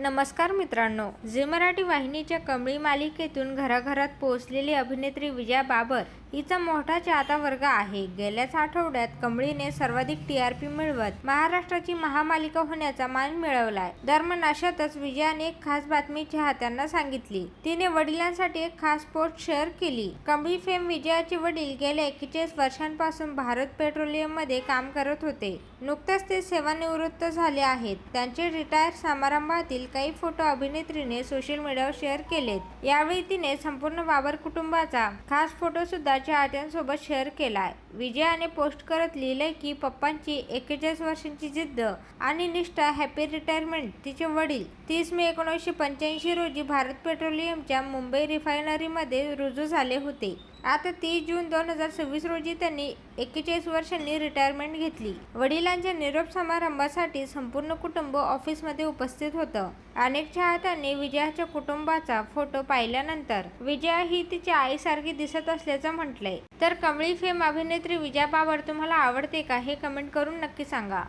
नमस्कार मित्रांनो, झी मराठी वाहिनीच्या कमळी मालिकेतून घराघरात पोहोचलेली अभिनेत्री विजया बाबर हिचा मोठा चाहता वर्ग आहे. गेल्याच आठवड्यात कमळीने सर्वाधिक टीआरपी मिळवत महाराष्ट्राची महामालिका होण्याचा मान मिळवलाय. दरम्यान अशातच विजयाने एक खास बातमी चाहत्यांना सांगितली. तिने वडिलांसाठी एक खास पोस्ट शेअर केली. कमळी फेम विजयाचे वडील गेल्या 41 वर्षांपासून भारत पेट्रोलियम मध्ये काम करत होते. नुकतेच ते सेवानिवृत्त झाले आहेत. त्यांचे रिटायर समारंभातील काही फोटो अभिनेत्रीने सोशल मीडियावर शेअर केलेत. यावेळी तिने संपूर्ण बाबर कुटुंबाचा खास फोटो सुद्धा चाहत्यांसोबत शेअर केलाय. विजयाने पोस्ट करत लिहिलंय की पप्पांची 41 वर्षांची जिद्द आणि निष्ठा, हॅपी रिटायरमेंट. तिचे वडील 30 मे 1985 रोजी भारत पेट्रोलियमच्या मुंबई रिफायनरीमध्ये रुजू झाले होते. आता 30 जून 2026 रोजी त्यांनी 41 वर्षांनी रिटायरमेंट घेतली. वडिलांच्या निरोप समारंभासाठी संपूर्ण कुटुंब ऑफिसमध्ये उपस्थित होतं. अनेक चाहत्यांनी विजयाच्या कुटुंबाचा फोटो पाहिल्यानंतर विजया ही तिच्या आईसारखी दिसत असल्याचं म्हटलंय. तर कमळी फेम अभिनेत्री विजया बाबर तुम्हाला आवडते का, हे कमेंट करून नक्की सांगा.